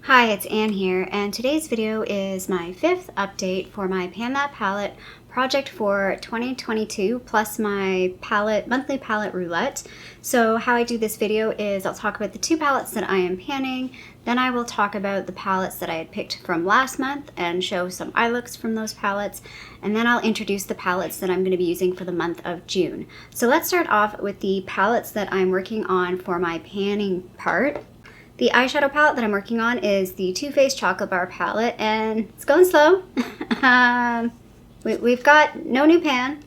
Hi, it's Anne here, and today's video is my 5th update for my Pan That Palette project for 2022, plus my monthly palette roulette. So how I do this video is I'll talk about the 2 palettes that I am panning, then I will talk about the palettes that I had picked from last month and show some eye looks from those palettes, and then I'll introduce the palettes that I'm going to be using for the month of June. So let's start off with the palettes that I'm working on for my panning part. The eyeshadow palette that I'm working on is the Too Faced Chocolate Bar palette, and it's going slow. We've got no new pan.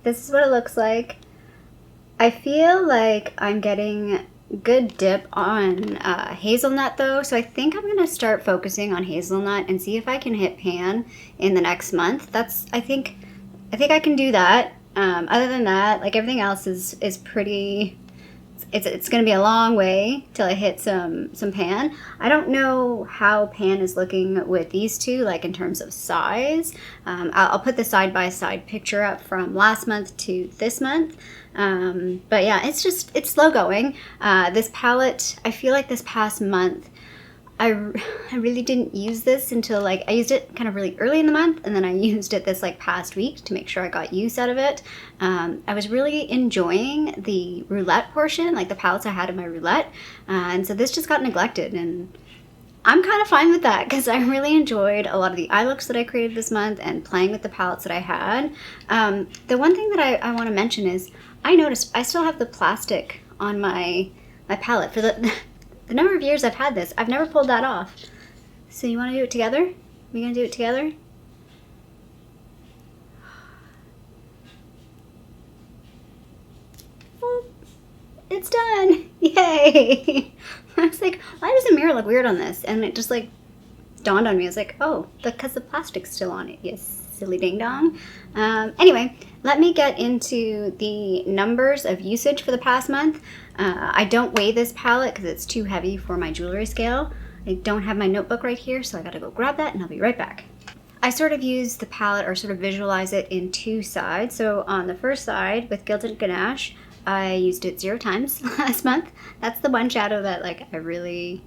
This is what it looks like. I feel like I'm getting good dip on hazelnut though, so I think I'm gonna start focusing on hazelnut and see if I can hit pan in the next month. I think I can do that. Other than that, like everything else is pretty. It's going to be a long way till I hit some pan. I don't know how pan is looking with these two, like in terms of size. I'll put the side-by-side picture up from last month to this month. But yeah, it's slow going. This palette, I feel like this past month, I really didn't use this until I used it kind of really early in the month, and then I used it this past week to make sure I got use out of it. I was really enjoying the roulette portion, like the palettes I had in my roulette, and so this just got neglected, and I'm kind of fine with that because I really enjoyed a lot of the eye looks that I created this month and playing with the palettes that I had. The one thing that I want to mention is I noticed I still have the plastic on my palette for the number of years I've had this. I've never pulled that off. So you want to do it together? We gonna do it together? Oh, it's done! Yay! I was like, why does the mirror look weird on this? And it just dawned on me. I was like, oh, because the plastic's still on it. Yes, silly ding dong. Anyway, let me get into the numbers of usage for the past month. I don't weigh this palette because it's too heavy for my jewelry scale. I don't have my notebook right here, so I gotta go grab that and I'll be right back. I sort of use the palette or sort of visualize it in 2 sides. So on the first side with Gilded Ganache, I used it 0 times last month. That's the one shadow that I really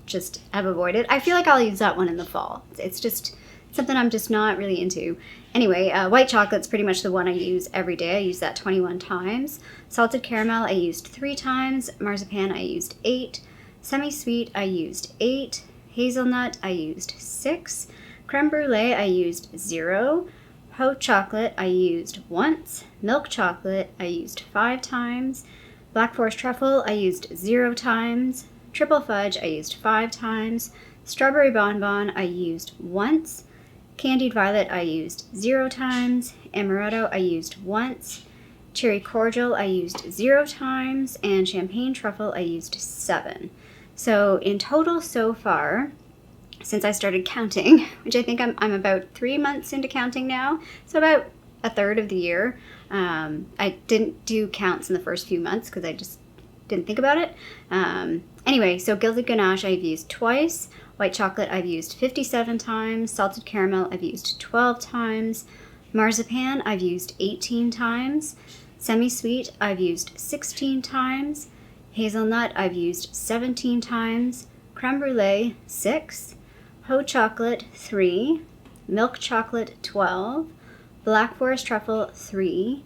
just have avoided. I feel like I'll use that one in the fall. It's just something I'm just not really into. Anyway, white chocolate's pretty much the one I use every day. I use that 21 times. Salted caramel I used 3 times. Marzipan I used 8. Semi-sweet I used 8. Hazelnut I used 6. Creme brulee I used 0. Hot chocolate I used once. Milk chocolate I used 5 times. Black forest truffle I used 0 times. Triple fudge I used 5 times. Strawberry bonbon I used once. Candied violet I used 0 times. Amaretto I used once. Cherry cordial I used 0 times. And champagne truffle I used 7. So in total so far, since I started counting, which I think I'm about 3 months into counting now, so about a third of the year. I didn't do counts in the first few months because I just didn't think about it. Anyway, so Gilded Ganache I've used twice. White chocolate I've used 57 times. Salted caramel I've used 12 times. Marzipan I've used 18 times. Semi-sweet I've used 16 times. Hazelnut I've used 17 times. Creme brulee 6. Hot chocolate 3. Milk chocolate 12. Black forest truffle 3.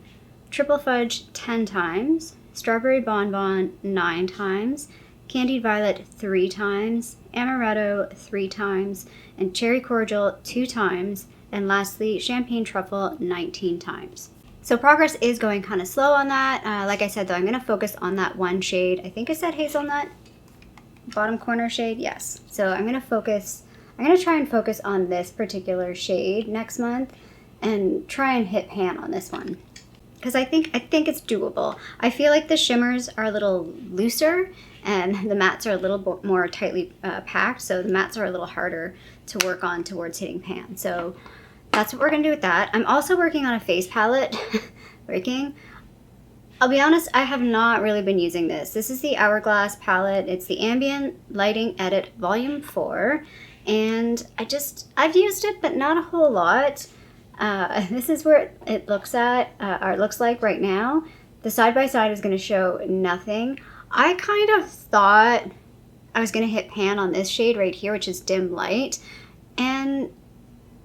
Triple fudge 10 times. Strawberry bonbon 9 times. Candied violet 3 times, amaretto 3 times, and cherry cordial 2 times, and lastly champagne truffle 19 times. So progress is going kind of slow on that. Like I said though, I'm going to focus on that one shade. I think I said hazelnut, bottom corner shade, yes. So I'm going to try and focus on this particular shade next month and try and hit pan on this one. Because I think it's doable. I feel like the shimmers are a little looser and the mattes are a little more tightly packed, so the mattes are a little harder to work on towards hitting pan. So that's what we're going to do with that. I'm also working on a face palette. I'll be honest, I have not really been using this. This is the Hourglass palette. It's the Ambient Lighting Edit Volume 4. And I've used it, but not a whole lot. This is where it looks like right now. The side-by-side is going to show nothing. I kind of thought I was going to hit pan on this shade right here, which is Dim Light. And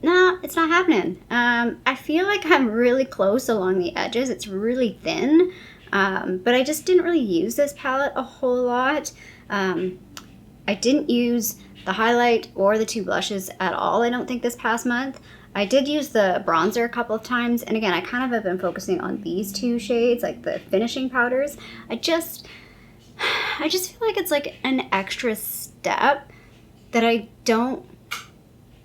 no, it's not happening. I feel like I'm really close along the edges. It's really thin, but I just didn't really use this palette a whole lot. I didn't use the highlight or the two blushes at all, I don't think, this past month. I did use the bronzer a couple of times, and again, I kind of have been focusing on these two shades, like the finishing powders. I just feel like it's like an extra step that I don't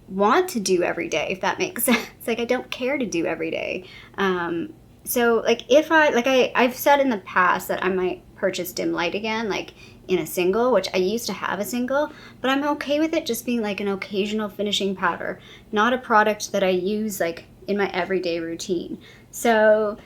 want to do every day, if that makes sense. Like, I don't care to do every day. So like if I've said in the past that I might purchase Dim Light again, like in a single, which I used to have a single, but I'm okay with it just being like an occasional finishing powder, not a product that I use like in my everyday routine. So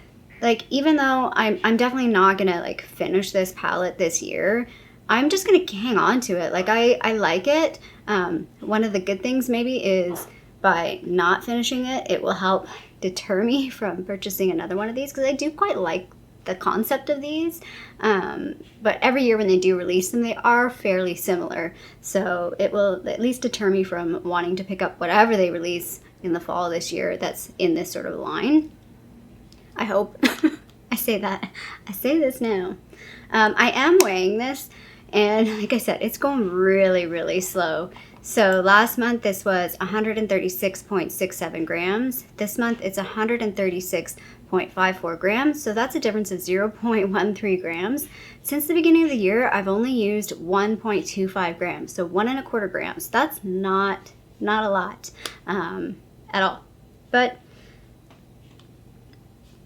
like, even though I'm definitely not gonna like finish this palette this year, I'm just gonna hang on to it. Like, I like it. One of the good things maybe is by not finishing it, it will help deter me from purchasing another one of these, because I do quite like the concept of these. But every year when they do release them, they are fairly similar. So it will at least deter me from wanting to pick up whatever they release in the fall this year that's in this sort of line. I hope. I say this now. I am weighing this, and like I said, it's going really, really slow. So last month this was 136.67 grams. This month it's 136.54 grams. So that's a difference of 0.13 grams. Since the beginning of the year, I've only used 1.25 grams. So 1.25 grams. That's not a lot at all. But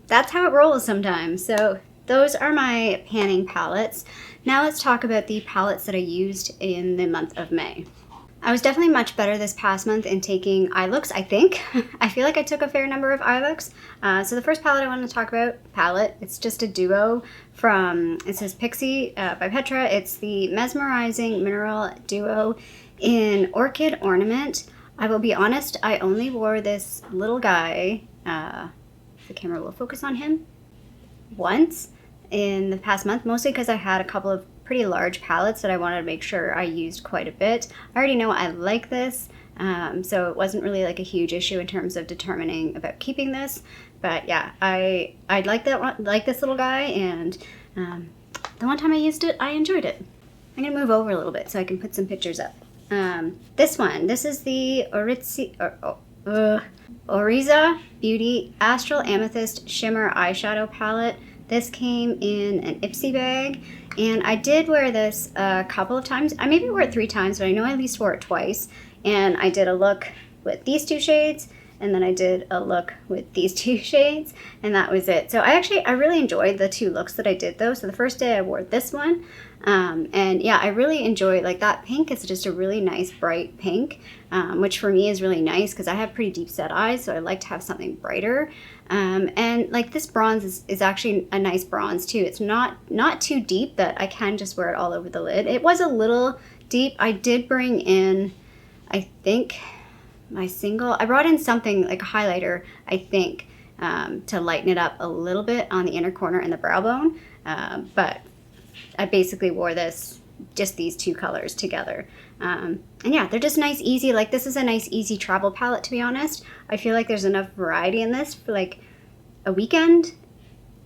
that's how it rolls sometimes. So those are my panning palettes. Now let's talk about the palettes that I used in the month of May. I was definitely much better this past month in taking eye looks, I think. I feel like I took a fair number of eye looks. So the first palette I want to talk about, it's just a duo from, it says Pixie by Petra. It's the Mesmerizing Mineral Duo in Orchid Ornament. I will be honest, I only wore this little guy, the camera will focus on him, once in the past month, mostly because I had a couple of pretty large palettes that I wanted to make sure I used quite a bit. I already know I like this, so it wasn't really like a huge issue in terms of determining about keeping this. But yeah, I like this little guy, and the one time I used it, I enjoyed it. I'm gonna move over a little bit so I can put some pictures up. This is the Oriza Beauty Astral Amethyst Shimmer Eyeshadow Palette. This came in an Ipsy bag, and I did wear this a couple of times. I maybe wore it 3 times, but I know I at least wore it twice. And I did a look with these 2 shades, and then I did a look with these 2 shades, and that was it. So I really enjoyed the 2 looks that I did though. So the first day I wore this one, and yeah, I really enjoyed, like, that pink is just a really nice bright pink, which for me is really nice because I have pretty deep set eyes, so I like to have something brighter. And like, this bronze is actually a nice bronze too. It's not too deep that I can just wear it all over the lid. It was a little deep. I did bring in, I think, I brought in something like a highlighter, I think, to lighten it up a little bit on the inner corner and the brow bone. But I basically wore just these 2 colors together. And yeah, they're just nice, easy. Like, this is a nice, easy travel palette, to be honest. I feel like there's enough variety in this for like a weekend.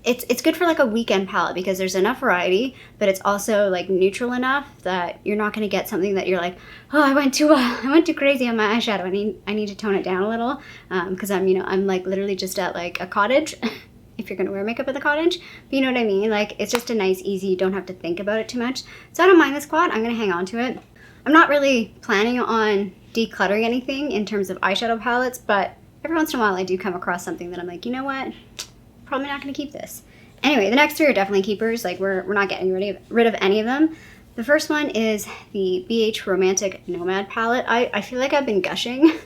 It's good for like a weekend palette because there's enough variety, but it's also like neutral enough that you're not going to get something that you're like, oh, I went too crazy on my eyeshadow. I need to tone it down a little, because I'm like literally just at like a cottage. If you're going to wear makeup at the cottage, but you know what I mean? Like, it's just a nice, easy, you don't have to think about it too much. So I don't mind this quad. I'm going to hang on to it. I'm not really planning on decluttering anything in terms of eyeshadow palettes, but every once in a while I do come across something that I'm like, you know what? Probably not going to keep this. Anyway, the next 3 are definitely keepers. Like, we're not getting rid of any of them. The first one is the BH Romantic Nomad palette. I feel like I've been gushing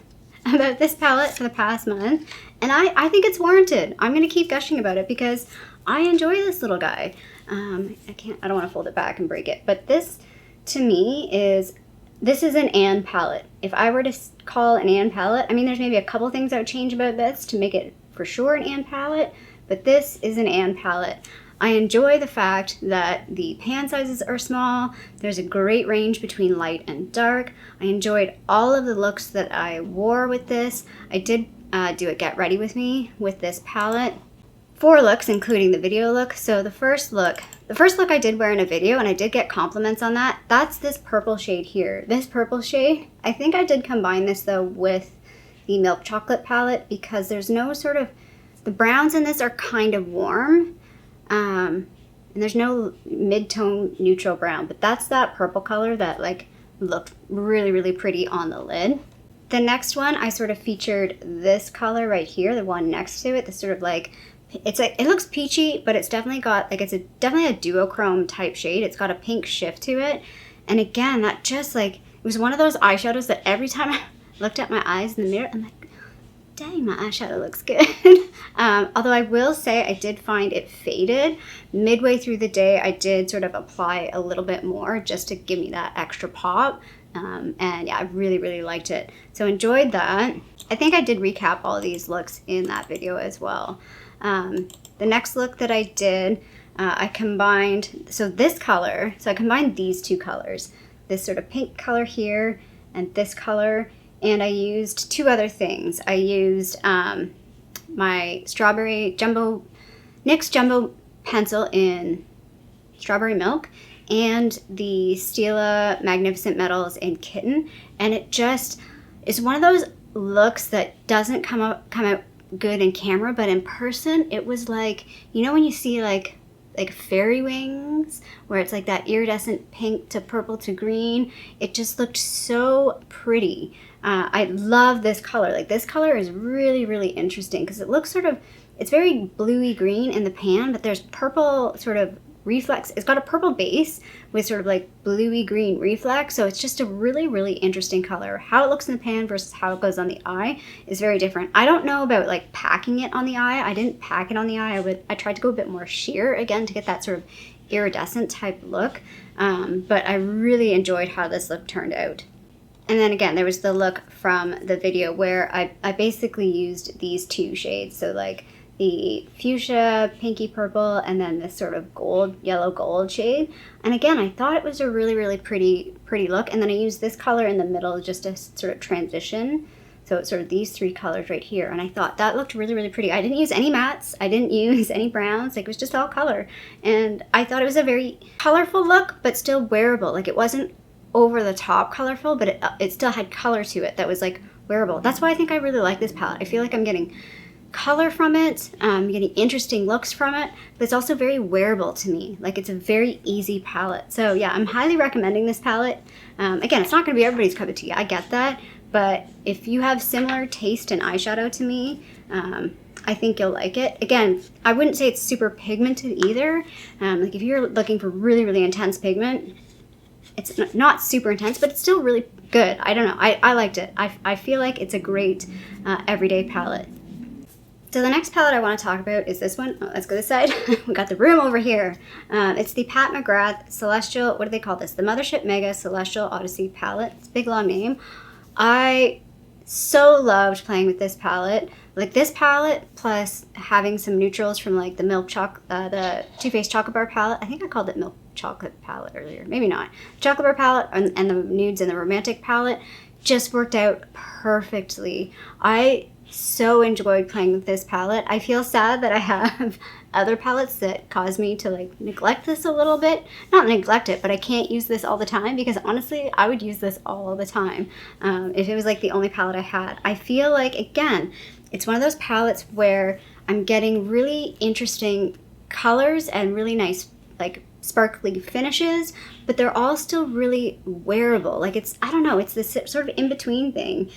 about this palette for the past month, and I think it's warranted. I'm going to keep gushing about it because I enjoy this little guy. I don't want to fold it back and break it, but this to me is an Anne palette. If I were to call an Anne palette, I mean, there's maybe a couple things I would change about this to make it for sure an Anne palette, but this is an Anne palette. I enjoy the fact that the pan sizes are small. There's a great range between light and dark. I enjoyed all of the looks that I wore with this. I did do a get ready with me with this palette. 4 looks, including the video look. So the first look I did wear in a video, and I did get compliments on that. That's this purple shade here. This purple shade, I think I did combine this though with the milk chocolate palette, because there's no sort of, the browns in this are kind of warm, and there's no mid-tone neutral brown, but that's that purple color that like looked really, really pretty on the lid. The next one, I sort of featured this color right here, the one next to it, the sort of like, it's like, it looks peachy, but it's definitely got, like, it's definitely a duochrome type shade. It's got a pink shift to it. And again, that just like, it was one of those eyeshadows that every time I looked at my eyes in the mirror, I'm like, dang, my eyeshadow looks good. Although I will say I did find it faded. Midway through the day, I did sort of apply a little bit more just to give me that extra pop. And yeah, I really, really liked it. So enjoyed that. I think I did recap all of these looks in that video as well. The next look that I did, I combined, so this color, so I combined these 2 colors, this sort of pink color here and this color, and I used 2 other things. I used my strawberry NYX Jumbo pencil in Strawberry Milk and the Stila Magnificent Metals in Kitten, and it just is one of those looks that doesn't come out good in camera, but in person it was like, you know when you see like fairy wings where it's like that iridescent pink to purple to green, it just looked so pretty. I love this color. Like, this color is really, really interesting because it looks sort of, it's very bluey green in the pan, but there's purple sort of reflex. It's got a purple base with sort of like bluey green reflex, so it's just a really, really interesting color. How it looks in the pan versus how it goes on the eye is very different. I don't know about like packing it on the eye. I didn't pack it on the eye. I tried to go a bit more sheer again to get that sort of iridescent type look, but I really enjoyed how this look turned out. And then again, there was the look from the video where I basically used these 2 shades, so like the fuchsia, pinky purple, and then this sort of gold, yellow gold shade. And again, I thought it was a really, really pretty look. And then I used this color in the middle just to sort of transition. So it's sort of these 3 colors right here. And I thought that looked really, really pretty. I didn't use any mattes. I didn't use any browns. Like, it was just all color. And I thought it was a very colorful look, but still wearable. Like, it wasn't over the top colorful, but it still had color to it that was like wearable. That's why I think I really like this palette. I feel like I'm getting color from it, getting interesting looks from it, but it's also very wearable to me. Like, it's a very easy palette. So yeah, I'm highly recommending this palette. Again, it's not going to be everybody's cup of tea, I get that, but if you have similar taste in eyeshadow to me, I think you'll like it. Again, I wouldn't say it's super pigmented either. Like, if you're looking for really, really intense pigment, it's not super intense, but it's still really good. I don't know, I liked it. I feel like it's a great everyday palette. So the next palette I want to talk about is this one. Oh, let's go this side. We got the room over here. It's the Pat McGrath Celestial, what do they call this? The Mothership Mega Celestial Odyssey palette. It's a big long name. I so loved playing with this palette. Like, this palette plus having some neutrals from like the the Too Faced Chocolate Bar palette. I think I called it Milk Chocolate palette earlier. Maybe not. Chocolate Bar palette and the nudes and the romantic palette just worked out perfectly. I so enjoyed playing with this palette. I feel sad that I have other palettes that cause me to like neglect this a little bit. Not neglect it, but I can't use this all the time, because honestly, I would use this all the time if it was like the only palette I had. I feel like, again, it's one of those palettes where I'm getting really interesting colors and really nice like sparkly finishes, but they're all still really wearable. Like, it's, I don't know, it's this sort of in-between thing.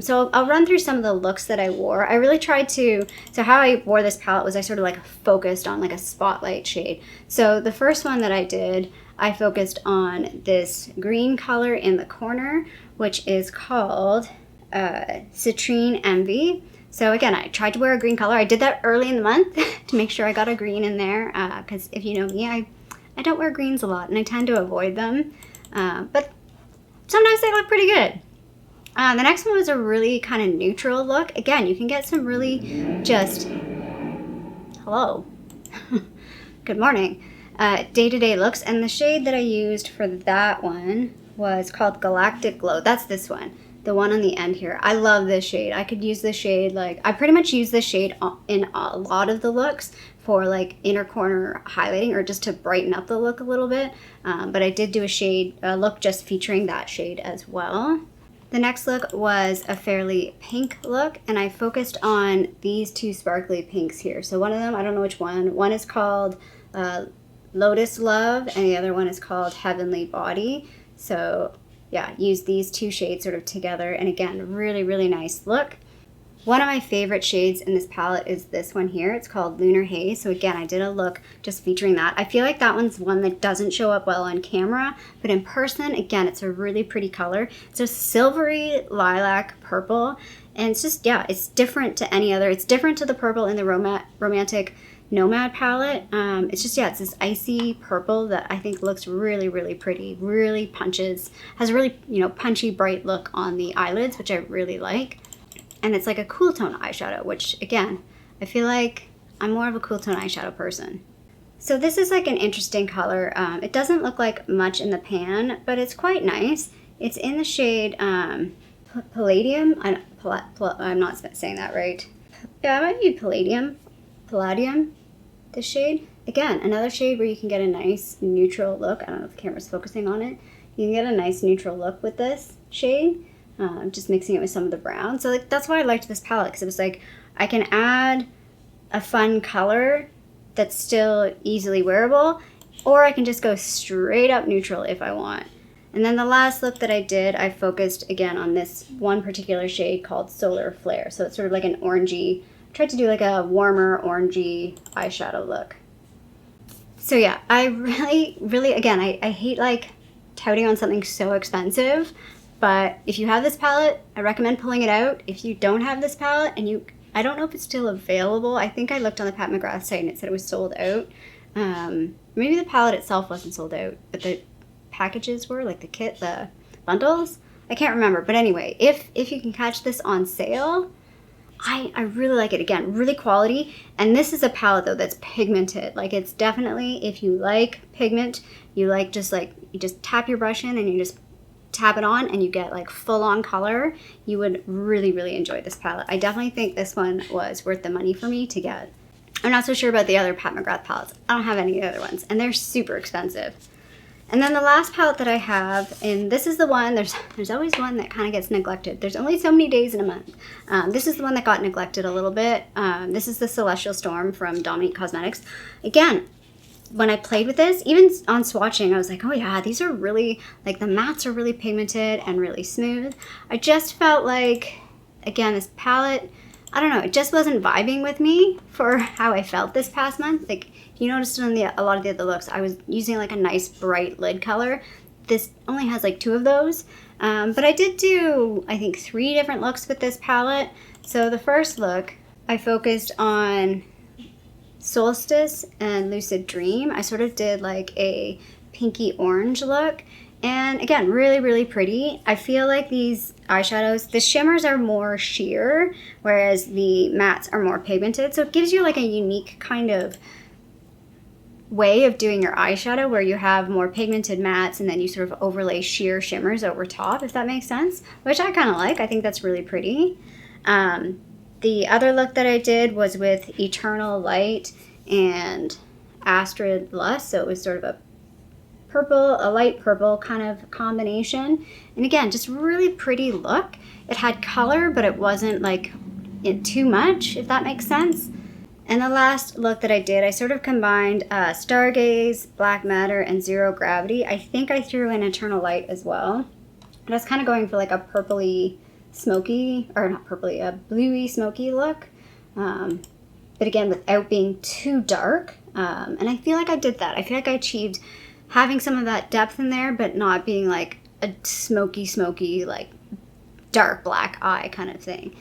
So I'll run through some of the looks that I wore. I really tried to, so how I wore this palette was I sort of like focused on like a spotlight shade. So the first one that I did, I focused on this green color in the corner, which is called Citrine Envy. So again, I tried to wear a green color. I did that early in the month to make sure I got a green in there, because if you know me, I don't wear greens a lot and I tend to avoid them, but sometimes they look pretty good. The next one was a really kind of neutral look. Again, you can get some really just, hello. Good morning. Day-to-day looks, and the shade that I used for that one was called Galactic Glow. That's this one, the one on the end here. I love this shade. I could use this shade, like, I pretty much use this shade in a lot of the looks for like inner corner highlighting or just to brighten up the look a little bit. But I did do a look just featuring that shade as well. The next look was a fairly pink look, and I focused on these two sparkly pinks here. So one of them, I don't know which one. One is called Lotus Love, and the other one is called Heavenly Body. So yeah, use these two shades sort of together, and again, really, really nice look. One of my favorite shades in this palette is this one here. It's called Lunar Haze. So again, I did a look just featuring that. I feel like that one's one that doesn't show up well on camera, but in person, again, it's a really pretty color. It's a silvery lilac purple, and it's just, yeah, it's different to any other. It's different to the purple in the Romantic Nomad palette. It's just, yeah, it's this icy purple that I think looks really, really pretty, really punches, has a really, you know, punchy, bright look on the eyelids, which I really like. And it's like a cool tone eyeshadow, which again, I feel like I'm more of a cool tone eyeshadow person. So this is like an interesting color. It doesn't look like much in the pan, but it's quite nice. It's in the shade Palladium. I'm not saying that right. Yeah, it might be Palladium, this shade. Again, another shade where you can get a nice neutral look. I don't know if the camera's focusing on it. You can get a nice neutral look with this shade. Just mixing it with some of the brown. So like that's why I liked this palette, because it was like I can add a fun color that's still easily wearable, or I can just go straight up neutral if I want. And then the last look that I did, I focused again on this one particular shade called Solar Flare. So it's sort of like an orangey, I tried to do like a warmer orangey eyeshadow look. So yeah, I really, again, I hate like touting on something so expensive. But if you have this palette, I recommend pulling it out. If you don't have this palette, and I don't know if it's still available. I think I looked on the Pat McGrath site and it said it was sold out. Maybe the palette itself wasn't sold out, but the packages were, like the kit, the bundles. I can't remember. But anyway, if you can catch this on sale, I really like it. Again, really quality. And this is a palette though that's pigmented. Like it's definitely, if you like pigment, you just tap your brush in and you just tap it on and you get like full-on color, you would really, really enjoy this palette. I definitely think this one was worth the money for me to get. I'm not so sure about the other Pat McGrath palettes. I don't have any other ones, and they're super expensive. And then the last palette that I have, and this is the one, there's always one that kind of gets neglected. There's only so many days in a month. This is the one that got neglected a little bit. This is the Celestial Storm from Dominique Cosmetics. Again, when I played with this, even on swatching, I was like, oh yeah, these are really, like the mattes are really pigmented and really smooth. I just felt like, again, this palette, I don't know, it just wasn't vibing with me for how I felt this past month. Like, if you noticed in a lot of the other looks, I was using like a nice bright lid color. This only has like 2 of those. But I did do, I think, 3 different looks with this palette. So the first look, I focused on Solstice and Lucid Dream. I sort of did like a pinky orange look, and again, really, really pretty. I feel like these eyeshadows, the shimmers are more sheer, whereas the mattes are more pigmented, so it gives you like a unique kind of way of doing your eyeshadow where you have more pigmented mattes and then you sort of overlay sheer shimmers over top, if that makes sense, which I kind of like. I think that's really pretty. The other look that I did was with Eternal Light and Astrid Lust, so it was sort of a light purple kind of combination. And again, just really pretty look. It had color, but it wasn't like too much, if that makes sense. And the last look that I did, I sort of combined Stargaze, Black Matter, and Zero Gravity. I think I threw in Eternal Light as well. And I was kind of going for like a purpley, smoky, or not purpley, a bluey smoky look, but again without being too dark, and I feel like I did that. I feel like I achieved having some of that depth in there but not being like a smoky like dark black eye kind of thing.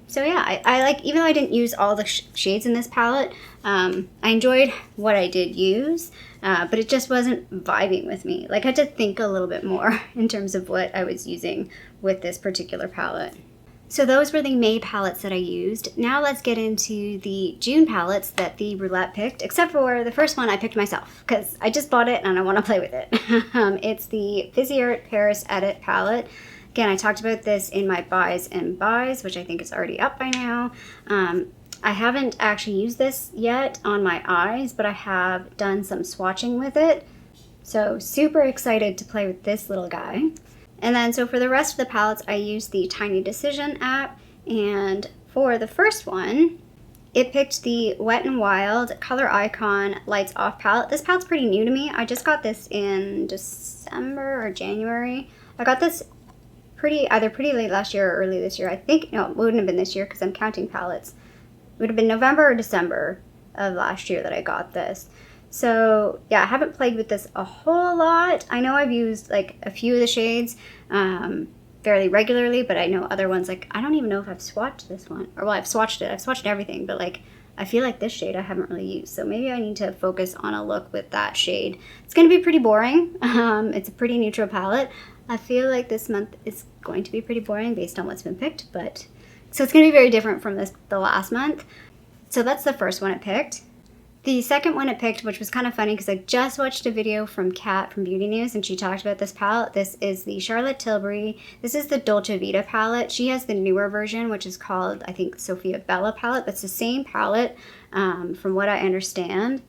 So yeah, I like, even though I didn't use all the shades in this palette, I enjoyed what I did use, but it just wasn't vibing with me. Like, I had to think a little bit more in terms of what I was using with this particular palette. So those were the May palettes that I used. Now let's get into the June palettes that the Roulette picked, except for the first one I picked myself because I just bought it and I want to play with it. It's the Fizzy Art Paris Edit palette. Again, I talked about this in my buys and buys, which I think is already up by now. I haven't actually used this yet on my eyes, but I have done some swatching with it. So super excited to play with this little guy. And then so for the rest of the palettes, I used the Tiny Decision app. And for the first one, it picked the Wet n Wild Color Icon Lights Off palette. This palette's pretty new to me. I just got this in December or January. I got this either pretty late last year or early this year. I think, no, it wouldn't have been this year because I'm counting palettes. It would have been November or December of last year that I got this. So yeah, I haven't played with this a whole lot. I know I've used like a few of the shades fairly regularly, but I know other ones, like I don't even know if I've swatched this one. Or well, I've swatched it. I've swatched everything, but like I feel like this shade I haven't really used. So maybe I need to focus on a look with that shade. It's going to be pretty boring. It's a pretty neutral palette. I feel like this month is going to be pretty boring based on what's been picked, but so it's going to be very different from the last month. So that's the first one it picked. The second one it picked, which was kind of funny because I just watched a video from Kat from Beauty News and she talked about this palette. This is the Charlotte Tilbury. This is the Dolce Vita palette. She has the newer version, which is called, I think, Sophia Bella palette. But it's the same palette from what I understand.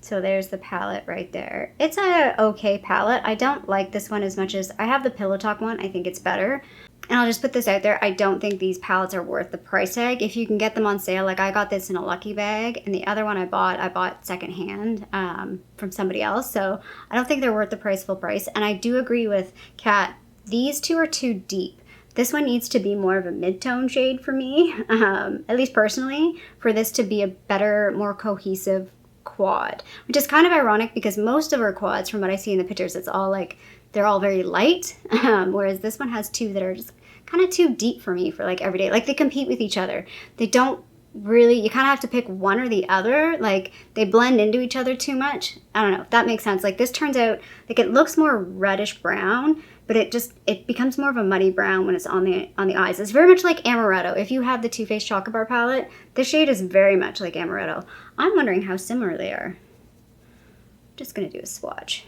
So there's the palette right there. It's a okay palette. I don't like this one as much as I have the Pillow Talk one. I think it's better. And I'll just put this out there. I don't think these palettes are worth the price tag. If you can get them on sale, like I got this in a lucky bag, and the other one I bought secondhand from somebody else. So I don't think they're worth the full price. And I do agree with Kat. These two are too deep. This one needs to be more of a mid-tone shade for me, at least personally, for this to be a better, more cohesive quad, which is kind of ironic because most of our quads, from what I see in the pictures, it's all like they're all very light, whereas this one has two that are just kind of too deep for me for like everyday. Like they compete with each other. They don't really, you kind of have to pick one or the other. Like they blend into each other too much. I don't know if that makes sense. Like this turns out like it looks more reddish brown, but it becomes more of a muddy brown when it's on the eyes. It's very much like Amaretto. If you have the Too Faced Chocolate Bar palette, this shade is very much like Amaretto. I'm wondering how similar they are. I'm just gonna do a swatch.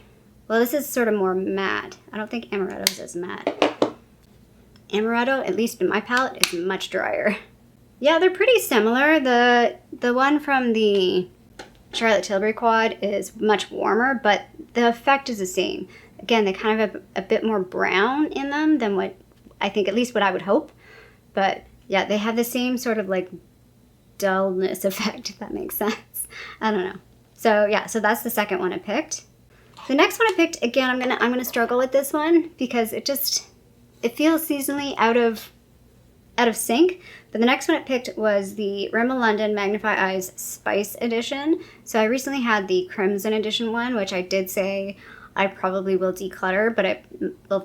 Well, this is sort of more matte. I don't think Amaretto is as matte. Amaretto, at least in my palette, is much drier. Yeah, they're pretty similar. The one from the Charlotte Tilbury quad is much warmer, but the effect is the same. Again, they kind of have a bit more brown in them than what I think, at least what I would hope. But yeah, they have the same sort of like dullness effect, if that makes sense. I don't know. So yeah, so that's the second one I picked. The next one I picked, again, I'm gonna struggle with this one because it feels seasonally out of sync. But the next one I picked was the Rimmel London Magnify Eyes Spice Edition. So I recently had the Crimson Edition one, which I did say I probably will declutter, but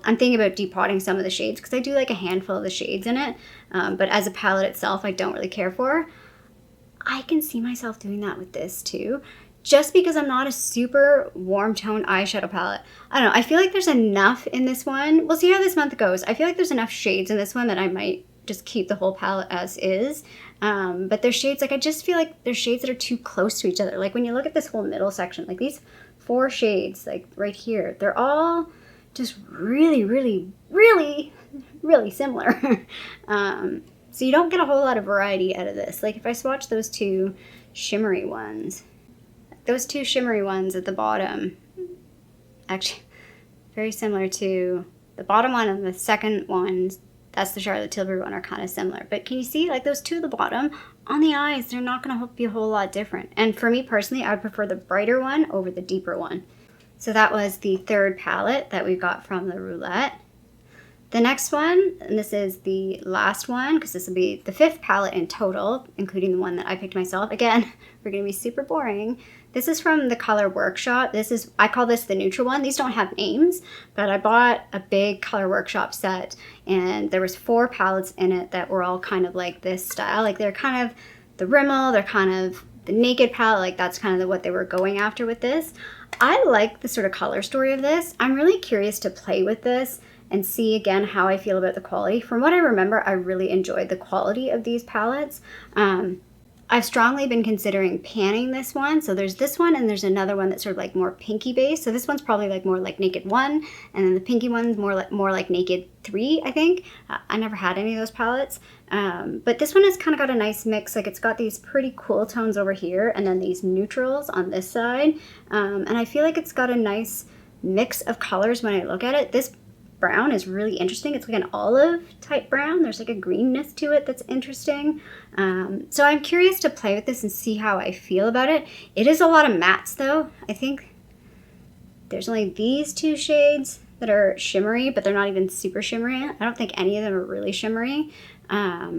I'm thinking about depotting some of the shades because I do like a handful of the shades in it. But as a palette itself, I don't really care for. I can see myself doing that with this too. Just because I'm not a super warm tone eyeshadow palette. I don't know, I feel like there's enough in this one. We'll see how this month goes. I feel like there's enough shades in this one that I might just keep the whole palette as is. But there's shades, like I just feel like there's shades that are too close to each other. Like when you look at this whole middle section, like these 4 shades, like right here, they're all just really, really, really, really similar. So you don't get a whole lot of variety out of this. Like if I swatch those two shimmery ones, at the bottom, actually very similar to the bottom one and the second one, that's the Charlotte Tilbury one, are kind of similar. But can you see, like those two at the bottom, on the eyes, they're not going to be a whole lot different. And for me personally, I would prefer the brighter one over the deeper one. So that was the third palette that we got from the Roulette. The next one, and this is the last one, because this will be the 5th palette in total, including the one that I picked myself. Again, we're going to be super boring. This is from the Color Workshop. I call this the neutral one. These don't have names, but I bought a big Color Workshop set, and there was 4 palettes in it that were all kind of like this style. Like they're kind of the Rimmel, they're kind of the Naked palette, like that's kind of what they were going after with this. I like the sort of color story of this. I'm really curious to play with this and see again how I feel about the quality. From what I remember, I really enjoyed the quality of these palettes. I've strongly been considering panning this one. So there's this one and there's another one that's sort of like more pinky based. So this one's probably like more like Naked 1, and then the pinky one's more like Naked 3, I think. I never had any of those palettes. But this one has kind of got a nice mix. Like it's got these pretty cool tones over here and then these neutrals on this side. And I feel like it's got a nice mix of colors when I look at it. This brown is really interesting. It's like an olive type brown. There's like a greenness to it that's interesting. So I'm curious to play with this and see how I feel about it. It is a lot of mattes though. I think there's only these 2 shades that are shimmery, but they're not even super shimmery. I don't think any of them are really shimmery. Yeah,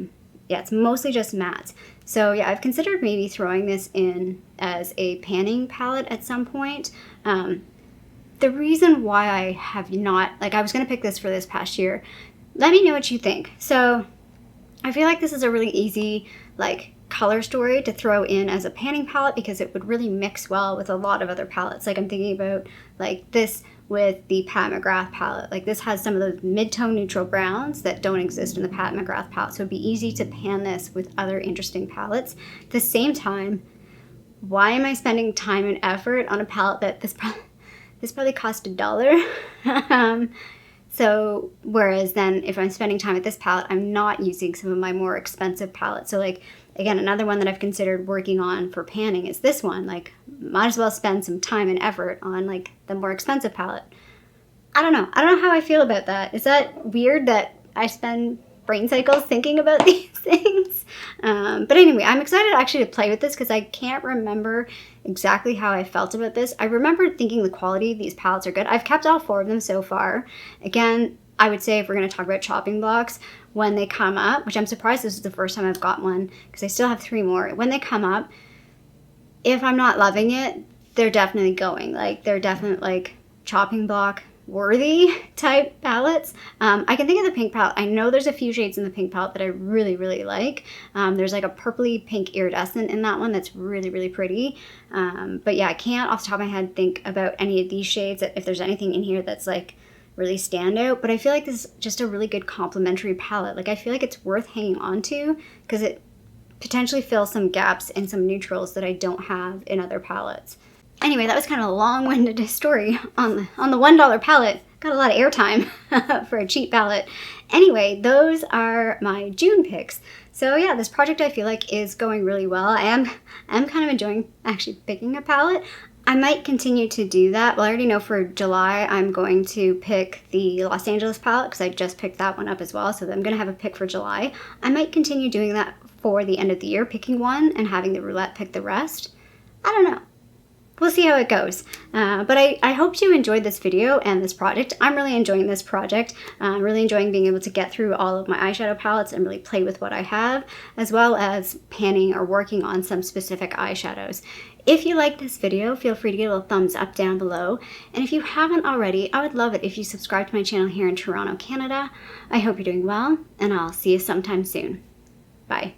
it's mostly just mattes. So yeah, I've considered maybe throwing this in as a panning palette at some point. The reason why I have not, like I was going to pick this for this past year, let me know what you think. So I feel like this is a really easy like color story to throw in as a panning palette because it would really mix well with a lot of other palettes. Like I'm thinking about like this with the Pat McGrath palette. Like this has some of those mid-tone neutral browns that don't exist in the Pat McGrath palette. So it'd be easy to pan this with other interesting palettes. At the same time, why am I spending time and effort on a palette that this probably cost $1? So whereas then if I'm spending time with this palette, I'm not using some of my more expensive palettes. So like, again, another one that I've considered working on for panning is this one. Like, might as well spend some time and effort on like the more expensive palette. I don't know how I feel about that. Is that weird that I spend brain cycles thinking about these things? But anyway, I'm excited actually to play with this because I can't remember exactly how I felt about this. I remember thinking the quality of these palettes are good. I've kept all 4 of them so far. Again, I would say if we're going to talk about chopping blocks, when they come up, which I'm surprised this is the first time I've got one because I still have 3 more. When they come up, if I'm not loving it, they're definitely going. Like they're definitely like chopping block worthy type palettes. I can think of the pink palette. I know there's a few shades in the pink palette that I really, really like. There's like a purpley pink iridescent in that one that's really, really pretty. But yeah, I can't off the top of my head think about any of these shades, if there's anything in here that's like really stand out. But I feel like this is just a really good complementary palette. Like I feel like it's worth hanging on to because it potentially fills some gaps in some neutrals that I don't have in other palettes. Anyway, that was kind of a long-winded story on the $1 palette. Got a lot of airtime for a cheap palette. Anyway, those are my June picks. So yeah, this project I feel like is going really well. I am kind of enjoying actually picking a palette. I might continue to do that. Well, I already know for July I'm going to pick the Los Angeles palette because I just picked that one up as well. So I'm going to have a pick for July. I might continue doing that for the end of the year, picking one and having the roulette pick the rest. I don't know. We'll see how it goes. But I hope you enjoyed this video and this project. I'm really enjoying this project. I'm really enjoying being able to get through all of my eyeshadow palettes and really play with what I have, as well as panning or working on some specific eyeshadows. If you like this video, feel free to give a little thumbs up down below. And if you haven't already, I would love it if you subscribe to my channel here in Toronto, Canada. I hope you're doing well, and I'll see you sometime soon. Bye.